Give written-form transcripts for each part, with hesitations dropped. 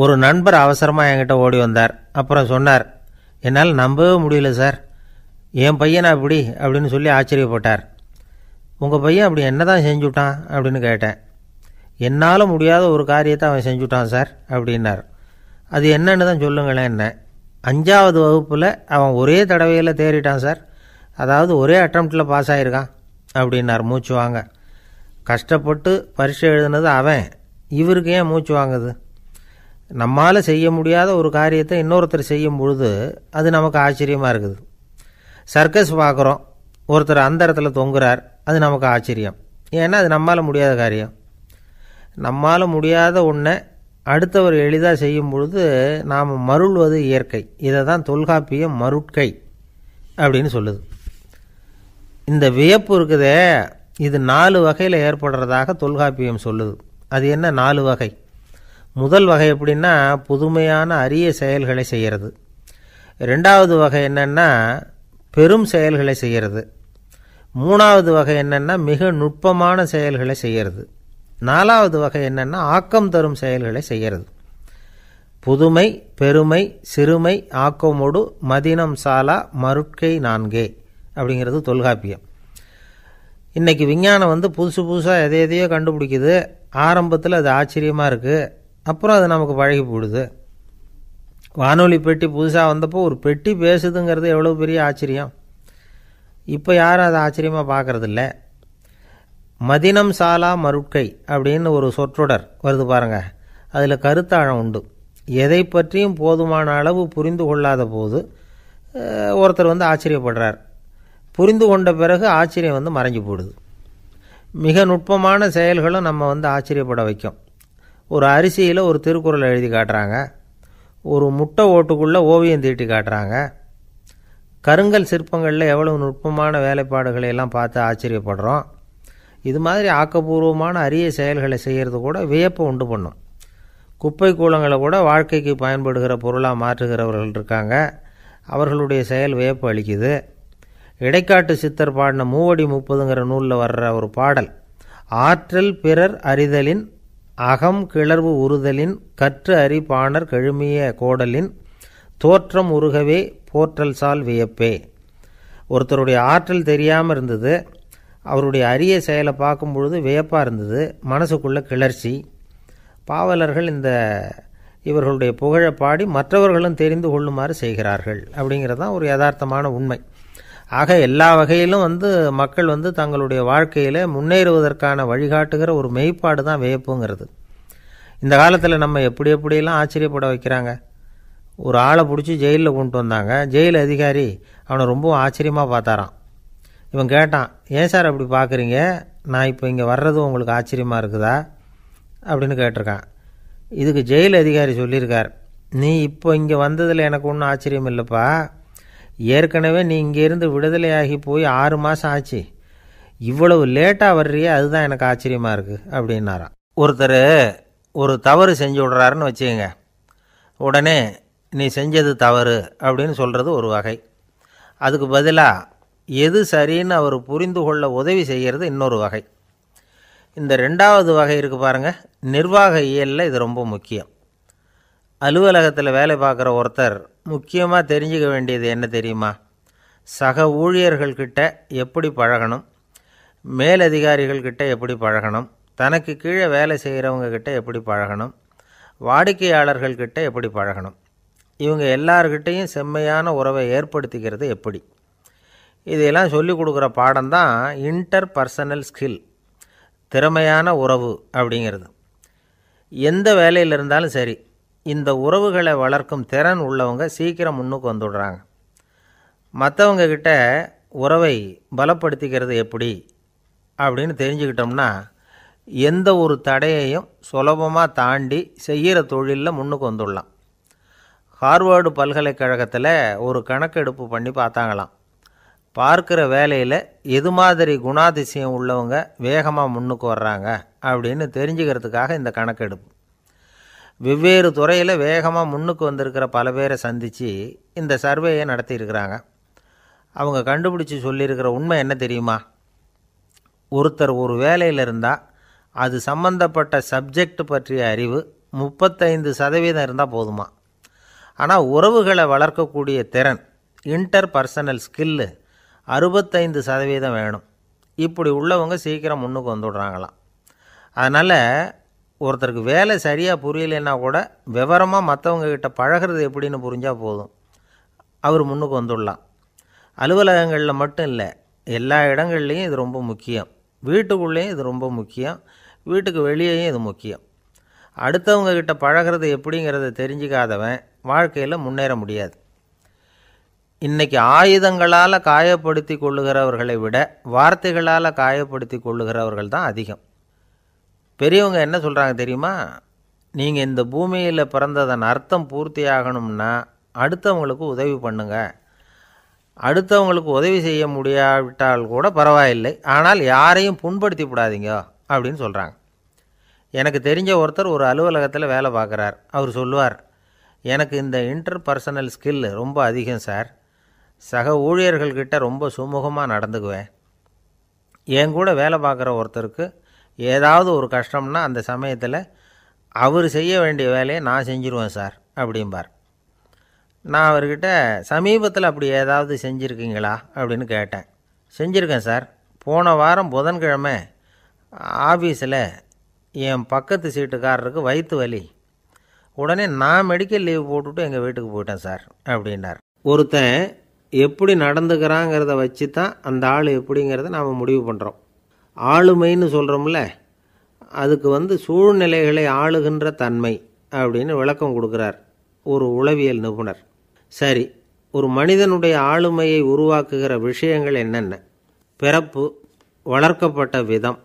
ஒரு நண்பர் அவசரமாக என்கிட்ட ஓடி வந்தார். அப்புறம் சொன்னார், என்னால் நம்பவே முடியல சார், என் பையனா அப்படி அப்படின்னு சொல்லி ஆச்சரியப்பட்டார். உங்கள் பையன் அப்படி என்ன தான் செஞ்சுட்டான் அப்படின்னு கேட்டேன். என்னால் முடியாத ஒரு காரியத்தை அவன் செஞ்சுட்டான் சார் அப்படின்னார். அது என்னன்னு தான் சொல்லுங்களேன். என்ன 5வது வகுப்பில் அவன் ஒரே தடவையில் தேறிட்டான் சார், அதாவது ஒரே அட்டம்ப்டில் பாஸ் ஆகிருக்கான் அப்படின்னார் மூச்சு வாங்க. கஷ்டப்பட்டு பரீட்சை எழுதுனது அவன், இவருக்கு ஏன் மூச்சு வாங்குது? நம்மால் செய்ய முடியாத ஒரு காரியத்தை இன்னொருத்தர் செய்யும் பொழுது அது நமக்கு ஆச்சரியமாக இருக்குது. சர்க்கஸ் பார்க்குறோம், ஒருத்தர் அந்த இடத்துல தொங்குறார், அது நமக்கு ஆச்சரியம். ஏன்னா அது நம்மால் முடியாத காரியம். நம்மால் முடியாத ஒன்றை அடுத்தவர் எளிதாக செய்யும் பொழுது நாம் மருள்வது இயற்கை. இதை தான் தொல்காப்பியம் மருட்கை அப்படின்னு சொல்லுது. இந்த வியப்பு இருக்குதே, இது 4 வகையில் ஏற்படுறதாக தொல்காப்பியம் சொல்லுது. அது என்ன 4 வகை? முதல் வகை எப்படின்னா புதுமையான அரிய செயல்களை செய்கிறது. 2வது வகை என்னென்னா பெரும் செயல்களை செய்கிறது. 3வது வகை என்னென்னா மிக நுட்பமான செயல்களை செய்கிறது. 4வது வகை என்னென்னா ஆக்கம் தரும் செயல்களை செய்கிறது. புதுமை, பெருமை, சிறுமை, ஆக்கமோடு மதினம் சாலா மருட்கை 4 அப்படிங்கிறது தொல்காப்பியம். இன்றைக்கி விஞ்ஞானம் புதுசு புதுசாக எதையோ கண்டுபிடிக்குது. ஆரம்பத்தில் அது ஆச்சரியமாக இருக்குது, அப்புறம் அது நமக்கு பழகி போடுது. வானொலி பெட்டி புதுசாக வந்தப்போ ஒரு பெட்டி பேசுதுங்கிறது எவ்வளோ பெரிய ஆச்சரியம். இப்போ யாரும் அதை ஆச்சரியமாக பார்க்குறதில்ல. மதினம் சாலா மருட்கை அப்படின்னு ஒரு சொற்றொடர் வருது பாருங்க, அதில் கருத்தாழம் உண்டு. எதை பற்றியும் போதுமான அளவு புரிந்து கொள்ளாத போது ஒருத்தர் ஆச்சரியப்படுறார். புரிந்து கொண்ட பிறகு ஆச்சரியம் மறைஞ்சு போடுது. மிக நுட்பமான செயல்களும் நம்ம ஆச்சரியப்பட வைக்கும். ஒரு அரிசியில் ஒரு திருக்குறள் எழுதி காட்டுறாங்க, ஒரு முட்டை ஓட்டுக்குள்ளே ஓவியம் தீட்டி காட்டுறாங்க. கருங்கல் சிற்பங்களில் எவ்வளவு நுட்பமான வேலைப்பாடுகளை எல்லாம் பார்த்து ஆச்சரியப்படுறோம். இது மாதிரி ஆக்கப்பூர்வமான அரிய செயல்களை செய்கிறது கூட வியப்பை உண்டு பண்ணும். குப்பை கூலங்களை கூட வாழ்க்கைக்கு பயன்படுகிற பொருளாக மாற்றுகிறவர்கள் இருக்காங்க, அவர்களுடைய செயல் வியப்பு அளிக்குது. இடைக்காட்டு சித்தர் பாடின 30 நூலில் வர்ற ஒரு பாடல், ஆற்றல் பிறர் அறிதலின் அகம் கிளர்வு உறுதலின் கற்று அறி பாணர் கெழுமிய கோடலின் தோற்றம் உருகவே போற்றல் சால் வியப்பே. ஒருத்தருடைய ஆற்றல் தெரியாமல் இருந்தது, அவருடைய அரிய செயலை பார்க்கும் பொழுது வியப்பாக இருந்தது, மனசுக்குள்ள கிளர்ச்சி. பாவலர்கள் இவர்களுடைய புகழை பாடி மற்றவர்களும் தெரிந்து கொள்ளுமாறு செய்கிறார்கள் அப்படிங்கிறது தான் ஒரு யதார்த்தமான உண்மை. ஆக எல்லா வகையிலும் மக்கள் தங்களுடைய வாழ்க்கையில் முன்னேறுவதற்கான வழிகாட்டுகிற ஒரு மெய்ப்பாடு தான் வியப்புங்கிறது. இந்த காலத்தில் நம்ம எப்படியெல்லாம் ஆச்சரியப்பட வைக்கிறாங்க. ஒரு ஆளை பிடிச்சி ஜெயிலில் கொண்டு வந்தாங்க. ஜெயில் அதிகாரி அவனை ரொம்ப ஆச்சரியமாக பார்த்தாராம். இவன் கேட்டான், ஏன் சார் அப்படி பார்க்குறீங்க, நான் இப்போ இங்கே வர்றது உங்களுக்கு ஆச்சரியமாக இருக்குதா அப்படின்னு கேட்டிருக்கான். இதுக்கு ஜெயில் அதிகாரி சொல்லியிருக்கார், நீ இப்போ இங்கே வந்ததில் எனக்கு ஒன்றும் ஆச்சரியம் இல்லைப்பா, ஏற்கனவே நீ இங்கேருந்து விடுதலையாகி போய் 6 மாதம் ஆச்சு, இவ்வளவு லேட்டாக வர்றியே அதுதான் எனக்கு ஆச்சரியமாக இருக்குது அப்படின்னாராம். ஒருத்தர் ஒரு தவறு செஞ்சு விடுறாருன்னு வச்சுக்கோங்க, உடனே நீ செஞ்சது தவறு அப்படின்னு சொல்கிறது ஒரு வகை. அதுக்கு பதிலாக எது சரின்னு அவர் புரிந்து கொள்ள உதவி செய்கிறது இன்னொரு வகை. இந்த 2வது வகை இருக்குது பாருங்கள், நிர்வாக இயலில் இது ரொம்ப முக்கியம். அலுவலகத்தில் வேலை பார்க்குற ஒருத்தர் முக்கியமாக தெரிஞ்சுக்க வேண்டியது என்ன தெரியுமா? சக ஊழியர்கள்கிட்ட எப்படி பழகணும், மேலதிகாரிகள்கிட்ட எப்படி பழகணும், தனக்கு கீழே வேலை செய்கிறவங்கக்கிட்ட எப்படி பழகணும், வாடிக்கையாளர்கள்கிட்ட எப்படி பழகணும், இவங்க எல்லார்கிட்டையும் செம்மையான உறவை ஏற்படுத்திக்கிறது எப்படி. இதையெல்லாம் சொல்லிக் கொடுக்குற பாடம் தான் இன்டர் பர்சனல் ஸ்கில், திறமையான உறவு அப்படிங்கிறது. எந்த வேலையில் இருந்தாலும் சரி, இந்த உறவுகளை வளர்க்கும் திறன் உள்ளவங்க சீக்கிரம் முன்னுக்கு வந்துடுறாங்க. மற்றவங்க கிட்ட உறவை பலப்படுத்திக்கிறது எப்படி அப்படின்னு தெரிஞ்சுக்கிட்டோம்னா எந்த ஒரு தடையையும் சுலபமாக தாண்டி செய்கிற தொழிலில் முன்னுக்கு வந்துடலாம். ஹார்வர்டு பல்கலைக்கழகத்தில் ஒரு கணக்கெடுப்பு பண்ணி பார்த்தாங்களாம். பார்க்குற வேலையில் எது மாதிரி குணாதிசயம் உள்ளவங்க வேகமாக முன்னுக்கு வர்றாங்க அப்படின்னு தெரிஞ்சுக்கிறதுக்காக இந்த கணக்கெடுப்பு. வெவ்வேறு துறையில் வேகமாக முன்னுக்கு வந்திருக்கிற பல பேரை சந்தித்து இந்த சர்வேயை நடத்தியிருக்கிறாங்க. அவங்க கண்டுபிடிச்சி சொல்லியிருக்கிற உண்மை என்ன தெரியுமா? ஒருத்தர் ஒரு வேலையில் இருந்தால் அது சம்பந்தப்பட்ட சப்ஜெக்ட் பற்றிய அறிவு 35% இருந்தால் போதுமா. ஆனால் உறவுகளை வளர்க்கக்கூடிய திறன், இன்டர் பர்சனல் ஸ்கில்லு 65% வேணும். இப்படி உள்ளவங்க சீக்கிரம் முன்னுக்கு வந்துடுறாங்களாம். அதனால் ஒருத்தருக்கு வேலை சரியாக புரியலைன்னா கூட விவரமாக மற்றவங்கக்கிட்ட பழகிறது எப்படின்னு புரிஞ்சால் போதும், அவர் முன்னுக்கு வந்துடலாம். அலுவலகங்களில் மட்டும் இல்லை, எல்லா இடங்கள்லேயும் இது ரொம்ப முக்கியம். வீட்டுக்குள்ளேயும் இது ரொம்ப முக்கியம், வீட்டுக்கு வெளியேயும் இது முக்கியம். அடுத்தவங்கக்கிட்ட பழகிறது எப்படிங்கிறத தெரிஞ்சிக்காதவன் வாழ்க்கையில் முன்னேற முடியாது. இன்றைக்கி ஆயுதங்களால் காயப்படுத்தி கொள்ளுகிறவர்களை விட வார்த்தைகளால் காயப்படுத்தி கொள்ளுகிறவர்கள் தான் அதிகம். பெரியவங்க என்ன சொல்கிறாங்க தெரியுமா? நீங்கள் இந்த பூமியில் பிறந்ததன் அர்த்தம் பூர்த்தி ஆகணும்னா அடுத்தவங்களுக்கு உதவி பண்ணுங்க. அடுத்தவங்களுக்கு உதவி செய்ய முடியாவிட்டால் கூட பரவாயில்லை, ஆனால் யாரையும் புண்படுத்தி விடாதீங்க அப்படின்னு சொல்கிறாங்க. எனக்கு தெரிஞ்ச ஒருத்தர் ஒரு அலுவலகத்தில் வேலை பார்க்குறார். அவர் சொல்லுவார், எனக்கு இந்த இன்டர் பர்சனல் ஸ்கில் ரொம்ப அதிகம் சார். சக ஊழியர்கள்கிட்ட ரொம்ப சுமூகமாக நடந்துக்குவேன். என் கூட வேலை பார்க்குற ஒருத்தருக்கு ஏதாவது ஒரு கஷ்டம்னா அந்த சமயத்தில் அவர் செய்ய வேண்டிய வேலையை நான் செஞ்சுருவேன் சார் அப்படிம்பார். நான் அவர்கிட்ட சமீபத்தில் அப்படி ஏதாவது செஞ்சுருக்கீங்களா அப்படின்னு கேட்டேன். செஞ்சுருக்கேன் சார். போன வாரம் புதன்கிழமை ஆஃபீஸில் என் பக்கத்து சீட்டுக்காரருக்கு வயிற்று வலி. உடனே நான் மெடிக்கல் லீவ் போட்டுவிட்டு எங்கள் வீட்டுக்கு போயிட்டேன் சார் அப்படின்னார். ஒருத்தன் எப்படி நடந்துக்கிறாங்கிறத வச்சு தான் அந்த ஆள் எப்படிங்கிறத நாம் முடிவு பண்ணுறோம். ஆளுமைன்னு சொல்கிறோம்ல, அதுக்கு சூழ்நிலைகளை ஆளுகின்ற தன்மை அப்படின்னு விளக்கம் கொடுக்குறார் ஒரு உளவியல் நிபுணர். சரி, ஒரு மனிதனுடைய ஆளுமையை உருவாக்குகிற விஷயங்கள் என்னென்ன? பிறப்பு, வளர்க்கப்பட்ட விதம்,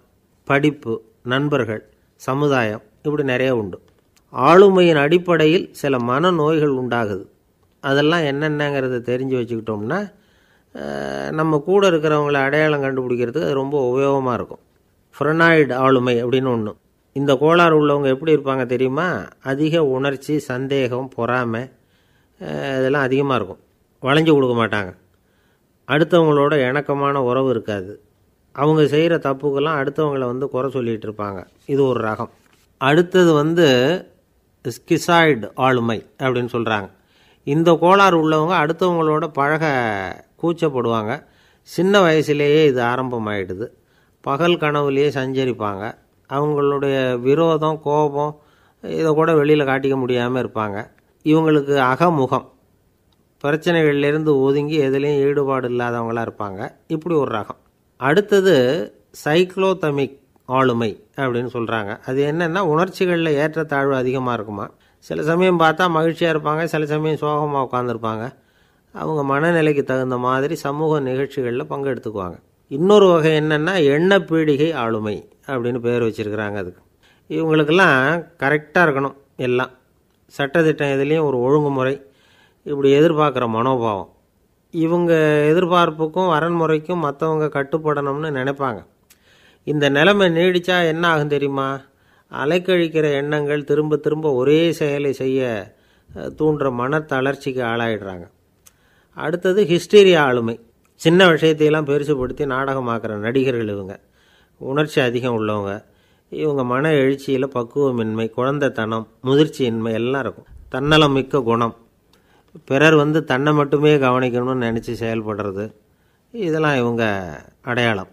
படிப்பு, நண்பர்கள், சமுதாயம், இப்படி நிறைய உண்டு. ஆளுமையின் அடிப்படையில் சில மனநோய்கள் உண்டாகுது. அதெல்லாம் என்னென்னங்கிறத தெரிஞ்சு வச்சுக்கிட்டோம்னா நம்ம கூட இருக்கிறவங்கள அடையாளம் கண்டுபிடிக்கிறதுக்கு அது ரொம்ப உபயோகமாக இருக்கும். ஃப்ரெனாய்டு ஆளுமை அப்படின்னு ஒன்று. இந்த கோளாறு உள்ளவங்க எப்படி இருப்பாங்க தெரியுமா? அதிக உணர்ச்சி, சந்தேகம், பொறாமை இதெல்லாம் அதிகமாக இருக்கும். வளைஞ்சு கொடுக்க மாட்டாங்க. அடுத்தவங்களோட இணக்கமான உறவு இருக்காது. அவங்க செய்கிற தப்புக்கெல்லாம் அடுத்தவங்களை குறை சொல்லிகிட்டு இருப்பாங்க. இது ஒரு ரகம். அடுத்தது ஸ்கிசாய்டு ஆளுமை அப்படின்னு சொல்கிறாங்க. இந்த கோளாறு உள்ளவங்க அடுத்தவங்களோட பழக கூச்சப்படுவாங்க. சின்ன வயசுலேயே இது ஆரம்பமாயிடுது. பகல் கனவுலேயே சஞ்சரிப்பாங்க. அவங்களுடைய விரோதம், கோபம் இதை கூட வெளியில் காட்டிக்க முடியாமல் இருப்பாங்க. இவங்களுக்கு அகமுகம், பிரச்சனைகள்லேருந்து ஒதுங்கி எதுலேயும் ஈடுபாடு இல்லாதவங்களாக இருப்பாங்க. இப்படி ஒரு ரகம். அடுத்தது சைக்ளோதமிக் ஆளுமை அப்படின்னு சொல்கிறாங்க. அது என்னென்னா உணர்ச்சிகளில் ஏற்றத்தாழ்வு அதிகமாக இருக்குமா. சில சமயம் பார்த்தா மகிழ்ச்சியாக இருப்பாங்க, சில சமயம் சோகமாக உட்காந்துருப்பாங்க. அவங்க மனநிலைக்கு தகுந்த மாதிரி சமூக நிகழ்ச்சிகளில் பங்கெடுத்துக்குவாங்க. இன்னொரு வகை என்னென்னா எண்ணப்பீடிகை ஆளுமை அப்படின்னு பேர் வச்சுருக்கிறாங்க. அதுக்கு இவங்களுக்கெல்லாம் கரெக்டாக இருக்கணும். எல்லாம் சட்டத்திட்டம் எதுலேயும் ஒரு ஒழுங்குமுறை, இப்படி எதிர்பார்க்குற மனோபாவம். இவங்க எதிர்பார்ப்புக்கும் வரன்முறைக்கும் மற்றவங்க கட்டுப்படணும்னு நினைப்பாங்க. இந்த நிலைமை நீடித்தா என்ன ஆகும் தெரியுமா? அலைக்கழிக்கிற எண்ணங்கள் திரும்ப திரும்ப ஒரே செயலை செய்ய தூண்டுற மனத்தளர்ச்சிக்கு ஆளாயிடுறாங்க. அடுத்தது ஹிஸ்டீரியா ஆளுமை. சின்ன விஷயத்தையெல்லாம் பெருசுப்படுத்தி நாடகமாக்குற நடிகர்கள் இவங்க. உணர்ச்சி அதிகம் உள்ளவங்க. இவங்க மன எழுச்சியில் பக்குவமின்மை, குழந்தைத்தனம், முதிர்ச்சியின்மை எல்லாம் இருக்கும். தன்னலம் மிக்க குணம். பிறர் தன்னை மட்டுமே கவனிக்கணும்னு நினச்சி செயல்படுறது, இதெல்லாம் இவங்க அடையாளம்.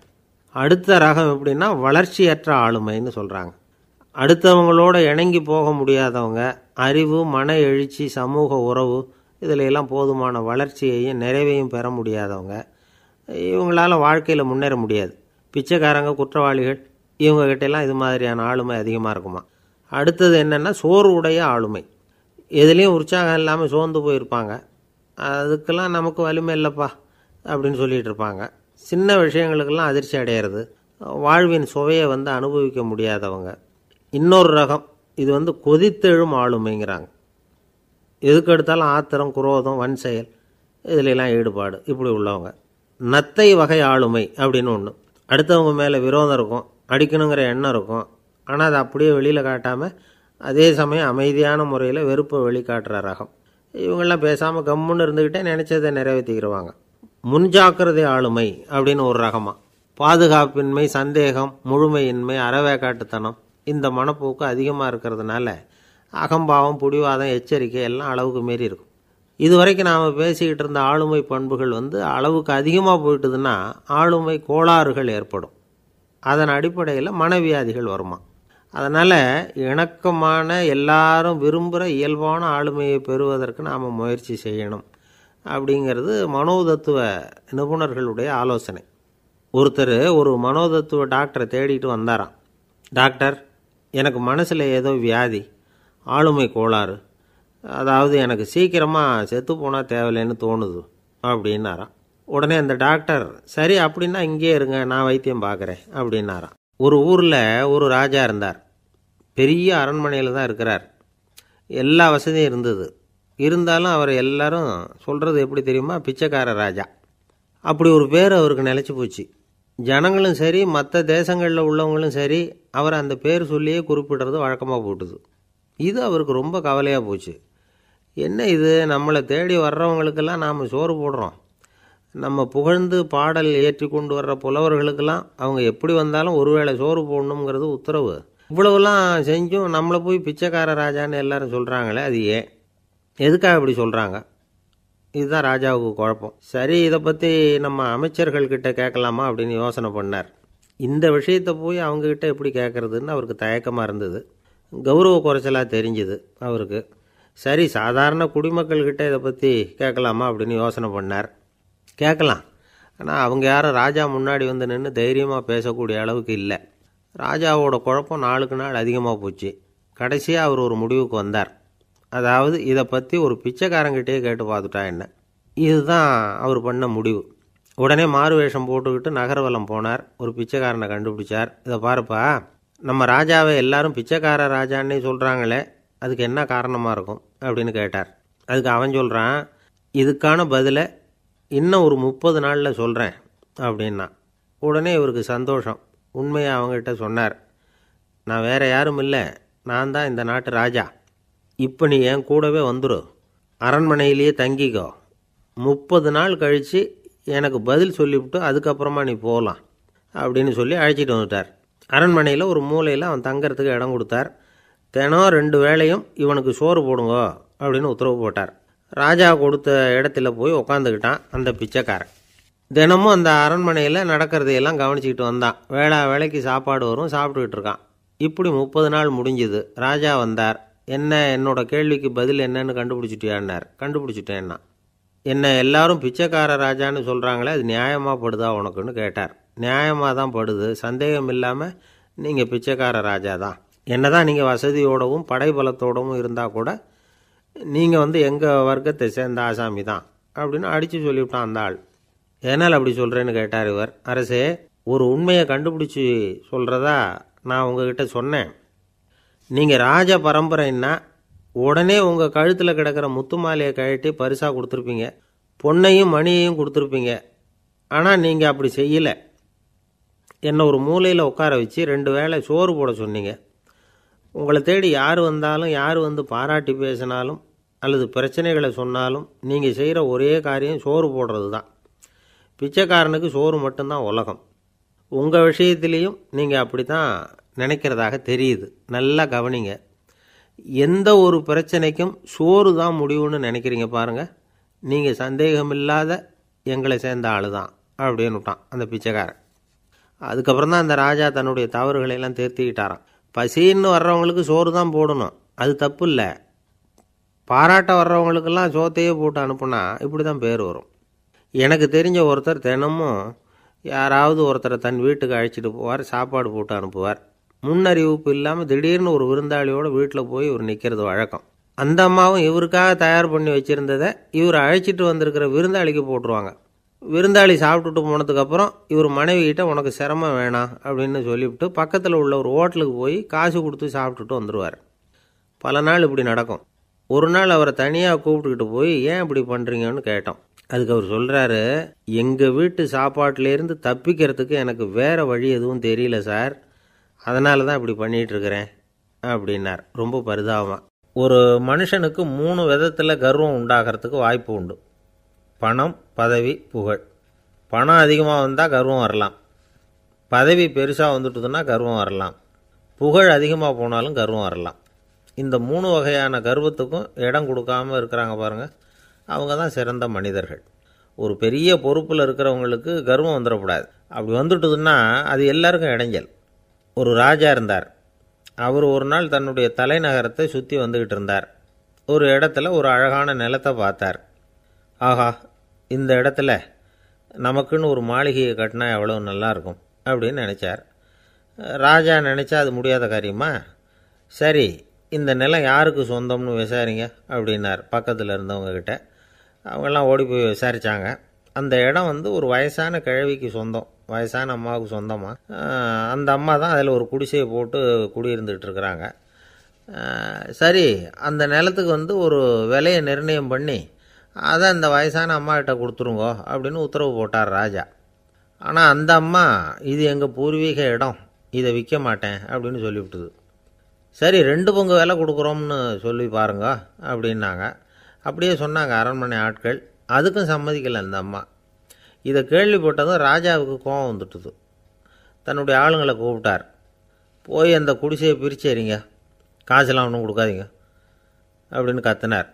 அடுத்த ரகம் எப்படின்னா வளர்ச்சியற்ற ஆளுமைன்னு சொல்கிறாங்க. அடுத்தவங்களோட இணங்கி போக முடியாதவங்க, அறிவு, மன எழுச்சி, சமூக உறவு இதில் எல்லாம் போதுமான வளர்ச்சியையும் நிறைவையும் பெற முடியாதவங்க. இவங்களால வாழ்க்கையில் முன்னேற முடியாது. பிச்சைக்காரங்க, குற்றவாளிகள், இவங்ககிட்டெல்லாம் இது மாதிரியான ஆளுமை அதிகமாக இருக்குமா. அடுத்தது என்னென்னா சோர்வுடைய ஆளுமை. எதுலேயும் உற்சாகம் இல்லாமல் சோர்ந்து போயிருப்பாங்க. அதுக்கெல்லாம் நமக்கு வலிமை இல்லைப்பா அப்படின்னு சொல்லிகிட்டு இருப்பாங்க. சின்ன விஷயங்களுக்கெல்லாம் அதிர்ச்சி அடையிறது, வாழ்வின் சுவையை அனுபவிக்க முடியாதவங்க. இன்னொரு ரகம் இது கொதித்தெழும் ஆளுமைங்கிறாங்க. எதுக்கு எடுத்தாலும் ஆத்திரம், குரோதம், வன் செயல் இதிலெல்லாம் ஈடுபாடு, இப்படி உள்ளவங்க. நத்தை வகை ஆளுமை அப்படின்னு ஒன்று. அடுத்தவங்க மேலே விரோதம் இருக்கும், அடிக்கணுங்கிற எண்ணம் இருக்கும். ஆனால் அதை அப்படியே வெளியில் காட்டாமல் அதே சமயம் அமைதியான முறையில் வெறுப்பை வெளிக்காட்டுற ரகம். இவங்கெல்லாம் பேசாமல் கம்முன்னு இருந்துக்கிட்டே நினச்சதை நிறைவேற்றிக்கிடுவாங்க. முன்ஜாக்கிரதை ஆளுமை அப்படின்னு ஒரு ரகமாக. பாதுகாப்பின்மை, சந்தேகம், முழுமையின்மை, அறவேக்காட்டுத்தனம் இந்த மனப்போக்கு அதிகமாக இருக்கிறதுனால அகம்பாவம், பிடிவாதம், எச்சரிக்கை எல்லாம் அளவுக்கு மீறி இருக்கும். இது வரைக்கும் நாம் பேசிக்கிட்டு இருந்த ஆளுமை பண்புகள் அளவுக்கு அதிகமாக போயிட்டுதுன்னா ஆளுமை கோளாறுகள் ஏற்படும். அதன் அடிப்படையில் மனவியாதிகள் வருமா. அதனால் இணக்கமான எல்லாரும் விரும்புகிற இயல்பான ஆளுமையை பெறுவதற்கு நாம் முயற்சி செய்யணும் அப்படிங்கிறது மனோதத்துவ நிபுணர்களுடைய ஆலோசனை. ஒருத்தர் ஒரு மனோதத்துவ டாக்டரை தேடிட்டு வந்தாராம். டாக்டர், எனக்கு மனசில் ஏதோ வியாதி, ஆளுமை கோளாறு, அதாவது எனக்கு சீக்கிரமாக செத்து போனால் தேவையில்லைன்னு தோணுது அப்படின்னாராம். உடனே அந்த டாக்டர், சரி அப்படின்னா இங்கே இருங்க, நான் வைத்தியம் பார்க்குறேன் அப்படின்னாராம். ஒரு ஊரில் ஒரு ராஜா இருந்தார். பெரிய அரண்மனையில் தான் இருக்கிறார். எல்லா வசதியும் இருந்தது. இருந்தாலும் அவர் எல்லாரும் சொல்கிறது எப்படி தெரியுமா, பிச்சைக்கார ராஜா. அப்படி ஒரு பேர் அவருக்கு நிலச்சி போச்சு. ஜனங்களும் சரி, மற்ற தேசங்களில் உள்ளவங்களும் சரி, அவர் அந்த பேர் சொல்லியே குறிப்பிடுறது வழக்கமாக போட்டுது. இது அவருக்கு ரொம்ப கவலையாக போச்சு. என்ன இது, நம்மளை தேடி வர்றவங்களுக்கெல்லாம் நாம் சோறு போடுறோம், நம்ம புகழ்ந்து பாடல் ஏற்றி கொண்டு வர்ற புலவர்களுக்கெல்லாம் அவங்க எப்படி வந்தாலும் ஒருவேளை சோறு போடணுங்கிறது உத்தரவு. இவ்வளவுலாம் செஞ்சும் நம்மளை போய் பிச்சைக்கார ராஜான்னு எல்லாரும் சொல்கிறாங்களே, அது ஏன், எதுக்காக இப்படி சொல்கிறாங்க? இதுதான் ராஜாவுக்கு குழப்பம். சரி, இதை பற்றி நம்ம அமைச்சர்கள்கிட்ட கேட்கலாமா அப்படின்னு யோசனை பண்ணார். இந்த விஷயத்தை போய் அவங்கக்கிட்ட எப்படி கேட்குறதுன்னு அவருக்கு தயக்கமாக இருந்தது. கௌரவ குறைச்சலாக தெரிஞ்சுது அவருக்கு. சரி, சாதாரண குடிமக்கள்கிட்ட இதை பற்றி கேட்கலாமா அப்படின்னு யோசனை பண்ணார். கேட்கலாம், ஆனால் அவங்க யாரும் ராஜா முன்னாடி நின்று தைரியமாக பேசக்கூடிய அளவுக்கு இல்லை. ராஜாவோட குழப்பம் நாளுக்கு நாள் அதிகமாக போச்சு. கடைசியாக அவர் ஒரு முடிவுக்கு வந்தார். அதாவது இதை பற்றி ஒரு பிச்சைக்காரங்கிட்டே கேட்டு பார்த்துட்டா என்ன. இதுதான் அவர் பண்ண முடிவு. உடனே மாறு வேஷம் போட்டுக்கிட்டு நகர்வலம் போனார். ஒரு பிச்சைக்காரனை கண்டுபிடிச்சார். இதை பாருப்பா, நம்ம ராஜாவை எல்லாரும் பிச்சைக்கார ராஜான்னே சொல்கிறாங்களே, அதுக்கு என்ன காரணமாக இருக்கும் அப்படின்னு கேட்டார். அதுக்கு அவன் சொல்கிறான், இதுக்கான பதிலை இன்னும் ஒரு 30 நாளில் சொல்கிறேன் அப்படின்னா. உடனே இவருக்கு சந்தோஷம். உண்மையை அவங்ககிட்ட சொன்னார். நான் வேறு யாரும் இல்லை, நான் தான் இந்த நாட்டு ராஜா. இப்போ நீ என் கூடவே வந்துடு, அரண்மனையிலேயே தங்கிக்கோ. 30 நாள் கழித்து எனக்கு பதில் சொல்லிவிட்டு அதுக்கப்புறமா நீ போகலாம் அப்படின்னு சொல்லி அழைச்சிட்டு வந்துட்டார். அரண்மனையில் ஒரு மூலையில் அவன் தங்கறதுக்கு இடம் கொடுத்தார். தினம் 2 வேளையும் இவனுக்கு சோறு போடுங்க அப்படின்னு உத்தரவு போட்டார். ராஜா கொடுத்த இடத்துல போய் உக்காந்துக்கிட்டான் அந்த பிச்சைக்காரன். தினமும் அந்த அரண்மனையில் நடக்கிறதையெல்லாம் கவனிச்சிக்கிட்டு வந்தான். வேளைக்கு சாப்பாடு வரும், சாப்பிட்டுக்கிட்டு இருக்கான். இப்படி 30 நாள் முடிஞ்சுது. ராஜா வந்தார். என்ன, என்னோட கேள்விக்கு பதில் என்னன்னு கண்டுபிடிச்சிட்டியான்னார். கண்டுபிடிச்சிட்டேன்னா. என்ன எல்லாரும் பிச்சைக்கார ராஜான்னு சொல்கிறாங்களே, அது நியாயமாக படுதா உனக்குன்னு கேட்டார். நியாயமாக தான் படுது, சந்தேகம் இல்லாமல் நீங்கள் பிச்சைக்கார ராஜா தான். என்ன தான் நீங்கள் வசதியோடவும் படைபலத்தோடவும் இருந்தால் கூட நீங்கள் எங்கள் வர்க்கத்தை சேர்ந்த ஆசாமி தான் அப்படின்னு அடித்து சொல்லிவிட்டான் அந்த ஆள். ஏனால் அப்படி சொல்கிறேன்னு கேட்டார் இவர். அரசே, ஒரு உண்மையை கண்டுபிடிச்சி சொல்கிறதா நான் உங்ககிட்ட சொன்னேன். நீங்கள் ராஜ பரம்பரைன்னா உடனே உங்கள் கழுத்தில் கிடக்கிற முத்து மாலையை கழட்டி பரிசாக கொடுத்துருப்பீங்க, பொன்னையும் மணியையும் கொடுத்துருப்பீங்க. ஆனால் நீங்கள் அப்படி செய்யலை. என்னை ஒரு மூலையில் உட்கார வச்சு 2 வேளை சோறு போட சொன்னீங்க. உங்களை தேடி யார் வந்தாலும், யார் பாராட்டி பேசினாலும் அல்லது பிரச்சனைகளை சொன்னாலும் நீங்கள் செய்கிற ஒரே காரியம் சோறு போடுறது தான். பிச்சைக்காரனுக்கு சோறு மட்டும்தான் உலகம். உங்கள் விஷயத்திலையும் நீங்கள் அப்படி தான் நினைக்கிறதாக தெரியுது. நல்லா கவனிங்க. எந்த ஒரு பிரச்சனைக்கும் சோறு தான் முடிவுன்னு நினைக்கிறீங்க பாருங்கள். நீங்கள் சந்தேகமில்லாத எங்களை சேர்ந்த ஆள் தான் அப்படின்னு விட்டான் அந்த பிச்சைக்காரன். அதுக்கப்புறம் தான் அந்த ராஜா தன்னுடைய தவறுகளையெல்லாம் திருத்திக்கிட்டாராம். பசின்னு வர்றவங்களுக்கு சோறு தான் போடணும், அது தப்பு இல்லை. பாராட்ட வர்றவங்களுக்கெல்லாம் சோத்தையே போட்டு அனுப்புனா இப்படி தான் பேர் வரும். எனக்கு தெரிஞ்ச ஒருத்தர் தினமும் யாராவது ஒருத்தரை தன் வீட்டுக்கு அழைச்சிட்டு போவார், சாப்பாடு போட்டு அனுப்புவார். முன்னறிவிப்பு இல்லாமல் திடீர்னு ஒரு விருந்தாளியோட வீட்டில் போய் இவர் நிற்கிறது வழக்கம். அந்த அம்மாவும் இவருக்காக தயார் பண்ணி வச்சுருந்ததை இவர் அழைச்சிட்டு வந்திருக்கிற விருந்தாளிக்கு போட்டுருவாங்க. விருந்தாளி சாப்பிட்டுட்டு போனதுக்கப்புறம் இவர் மனைவிகிட்ட உனக்கு சிரமம் வேணாம் அப்படின்னு சொல்லிவிட்டு பக்கத்தில் உள்ள ஒரு ஹோட்டலுக்கு போய் காசு கொடுத்து சாப்பிட்டுட்டு வந்துடுவார். பல நாள் இப்படி நடக்கும். ஒரு நாள் அவரை தனியாக கூப்பிட்டுக்கிட்டு போய் ஏன் இப்படி பண்ணுறீங்கன்னு கேட்டோம். அதுக்கு அவர் சொல்கிறாரு, எங்கள் வீட்டு சாப்பாட்டிலேருந்து தப்பிக்கிறதுக்கு எனக்கு வேறு வழி எதுவும் தெரியல சார், அதனால தான் இப்படி பண்ணிகிட்ருக்கிறேன் அப்படின்னார் ரொம்ப பரிதாபமாக. ஒரு மனுஷனுக்கு 3 விதத்தில் கர்வம் உண்டாகிறதுக்கு வாய்ப்பு உண்டு. பணம், பதவி, புகழ். பணம் அதிகமாக வந்தால் கர்வம் வரலாம், பதவி பெருசாக வந்துட்டுதுன்னா கர்வம் வரலாம், புகழ் அதிகமாக போனாலும் கர்வம் வரலாம். இந்த 3 வகையான கர்வத்துக்கும் இடம் கொடுக்காமல் இருக்கிறாங்க பாருங்கள், அவங்க தான் சிறந்த மனிதர்கள். ஒரு பெரிய பொறுப்பில் இருக்கிறவங்களுக்கு கர்வம் வந்துடக்கூடாது. அப்படி வந்துட்டுதுன்னா அது எல்லாருக்கும் இடைஞ்சல். ஒரு ராஜா இருந்தார். அவர் ஒரு நாள் தன்னுடைய தலைநகரத்தை சுற்றி வந்துக்கிட்டு இருந்தார். ஒரு இடத்துல ஒரு அழகான நிலத்தை பார்த்தார். ஆஹா, இந்த இடத்துல நமக்குன்னு ஒரு மாளிகையை கட்டினா எவ்வளோ நல்லாயிருக்கும் அப்படின்னு நினச்சார். ராஜா நினச்சா அது முடியாத காரியமா? சரி, இந்த நிலம் யாருக்கு சொந்தம்னு விசாரிங்க அப்படின்னார் பக்கத்தில் இருந்தவங்கக்கிட்ட. அவங்கெல்லாம் ஓடி போய் விசாரித்தாங்க. அந்த இடம் ஒரு வயசான கிழவிக்கு சொந்தம், வயசான அம்மாவுக்கு சொந்தமாக. அந்த அம்மா தான் அதில் ஒரு குடிசையை போட்டு குடியிருந்துகிட்டு இருக்கிறாங்க. சரி, அந்த நிலத்துக்கு ஒரு விலையை நிர்ணயம் பண்ணி அதை அந்த வயசான அம்மாக்கிட்ட கொடுத்துருங்கோ அப்படின்னு உத்தரவு போட்டார் ராஜா. ஆனால் அந்த அம்மா, இது எங்கள் பூர்வீக இடம், இதை விற்க மாட்டேன் அப்படின்னு சொல்லிவிட்டுது. சரி, 2 பங்கு விலை கொடுக்குறோம்னு சொல்லி பாருங்க அப்படின்னாங்க. அப்படியே சொன்னாங்க அரண்மனை ஆட்கள். அதுக்கும் சம்மதிக்கலை அந்த அம்மா. இதை கேள்விப்பட்டதும் ராஜாவுக்கு கோபம் வந்துட்டுது. தன்னுடைய ஆளுங்களை கூப்பிட்டார். போய் அந்த குடிசையை பிரித்து எறிங்க, காசெல்லாம் ஒன்றும் கொடுக்காதீங்க அப்படின்னு கத்தினார்.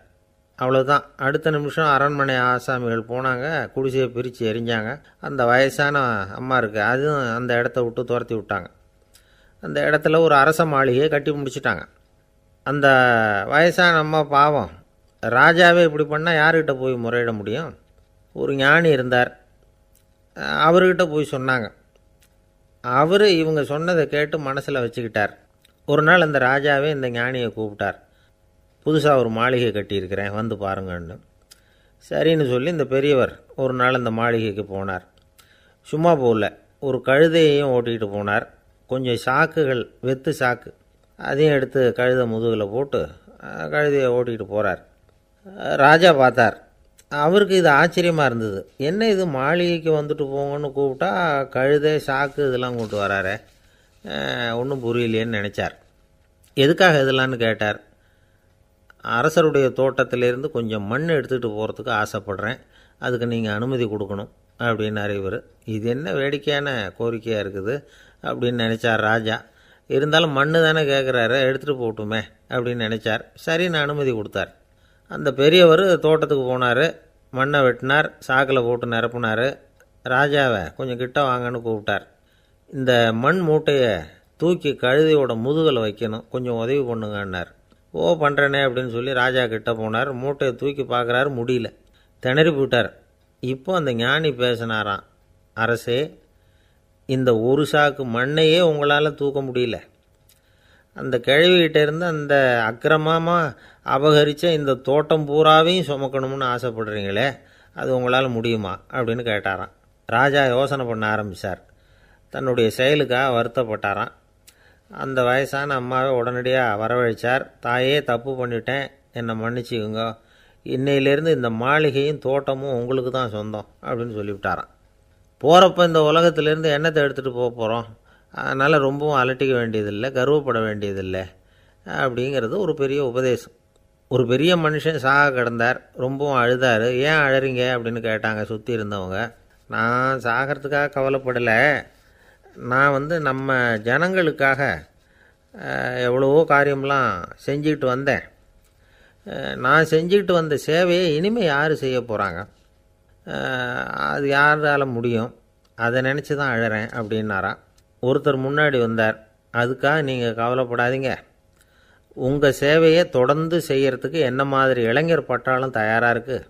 அவ்வளோதான். அடுத்த நிமிஷம் அரண்மனை ஆசாமிகள் போனாங்க, குடிசையை பிரித்து எரிஞ்சாங்க. அந்த வயசான அம்மா இருக்குது, அதுவும் அந்த இடத்த விட்டு துரத்தி விட்டாங்க. அந்த இடத்துல ஒரு அரச மாளிகையை கட்டி முடிச்சிட்டாங்க. அந்த வயசான அம்மா பாவம், ராஜாவே இப்படி பண்ணால் யார்கிட்ட போய் முறையிட முடியும்? ஒரு ஞானி இருந்தார், அவர்கிட்ட போய் சொன்னாங்க. அவர் இவங்க சொன்னதை கேட்டு மனசில் வச்சுக்கிட்டார். ஒரு நாள் அந்த ராஜாவே இந்த ஞானியை கூப்பிட்டார். புதுசாக ஒரு மாளிகை கட்டியிருக்கிறேன், வந்து பாருங்கன்னு. சரின்னு சொல்லி இந்த பெரியவர் ஒரு நாள் அந்த மாளிகைக்கு போனார். சும்மா போகல, ஒரு கழுதையையும் ஓட்டிகிட்டு போனார். கொஞ்சம் சாக்குகள், வெத்து சாக்கு, அதையும் எடுத்து கழுதை முதுகில் போட்டு கழுதையை ஓட்டிகிட்டு போகிறார். ராஜா பார்த்தார். அவருக்கு இது ஆச்சரியமாக இருந்தது. என்ன இது, மாளிகைக்கு வந்துட்டு போங்கன்னு கூப்பிட்டா கழுதை சாக்கு இதெல்லாம் கூப்பிட்டு வராரே, ஒன்றும் புரியலையேன்னு நினச்சார். எதுக்காக இதெல்லாம்னு கேட்டார். அரசருடைய தோட்டத்திலேருந்து கொஞ்சம் மண் எடுத்துகிட்டு போகிறதுக்கு ஆசைப்படுறேன், அதுக்கு நீங்கள் அனுமதி கொடுக்கணும் அப்படின்னாரு இவர். இது என்ன வேடிக்கையான கோரிக்கையாக இருக்குது அப்படின்னு நினச்சார் ராஜா. இருந்தாலும் மண் தானே கேட்குறாரு, எடுத்துகிட்டு போகட்டுமே அப்படின்னு நினச்சார். சரின்னு அனுமதி கொடுத்தார். அந்த பெரியவர் தோட்டத்துக்கு போனார், மண்ணை வெட்டினார், சாக்கில் போட்டு நிரப்புனார். ராஜாவை கொஞ்சம் கிட்ட வாங்கன்னு கூப்பிட்டார். இந்த மண் மூட்டையை தூக்கி கழுதையோட முதுகில் வைக்கணும், கொஞ்சம் உதவி பண்ணுங்கன்னார். ஓ, பண்ணுறேனே அப்படின்னு சொல்லி ராஜா கிட்ட போனார். மூட்டையை தூக்கி பார்க்குறாரு, முடியல, திணறி போட்டார். இப்போ அந்த ஞானி பேசினாராம். அரசே, இந்த ஒரு சாக்கு மண்ணையே உங்களால் தூக்க முடியல, அந்த கிழவிகிட்ட இருந்து அந்த அக்கிரமமாக அபகரித்த இந்த தோட்டம் பூராவையும் சுமக்கணும்னு ஆசைப்படுறீங்களே, அது உங்களால் முடியுமா அப்படின்னு கேட்டாராம். ராஜா யோசனை பண்ண ஆரம்பித்தார். தன்னுடைய செயலுக்காக வருத்தப்பட்டாராம். அந்த வயசான அம்மாவை உடனடியாக வரவழைச்சார். தாயே, தப்பு பண்ணிட்டேன், என்னை மன்னிச்சுக்குங்க, இன்னையிலேருந்து இந்த மாளிகையும் தோட்டமும் உங்களுக்கு தான் சொந்தம் அப்படின்னு சொல்லிவிட்டாராம். போகிறப்ப இந்த உலகத்திலேருந்து எண்ணத்தை எடுத்துகிட்டு போக போகிறோம், அதனால் ரொம்பவும் அலட்டிக்க வேண்டியதில்லை, கர்வப்பட வேண்டியதில்லை அப்படிங்கிறது ஒரு பெரிய உபதேசம். ஒரு பெரிய மனுஷன் சாக கிடந்தார், ரொம்பவும் அழுதார். ஏன் அழறீங்க அப்படின்னு கேட்டாங்க சுற்றி இருந்தவங்க. நான் சாகிறதுக்காக கவலைப்படலை, நான் நம்ம ஜனங்களுக்காக எவ்வளவோ காரியம்லாம் செஞ்சுக்கிட்டு வந்தேன். நான் செஞ்சுக்கிட்டு வந்த சேவையை இனிமேல் யார் செய்ய போகிறாங்க, அது யாரால் முடியும், அதை நினச்சி தான் அழறேன் அப்படின்னாராம். ஒருத்தர் முன்னாடி வந்தார். அதுக்காக நீங்கள் கவலைப்படாதீங்க, உங்கள் சேவையை தொடர்ந்து செய்கிறதுக்கு என்ன மாதிரி இளைஞர் பட்டாலும் தயாராக இருக்குது,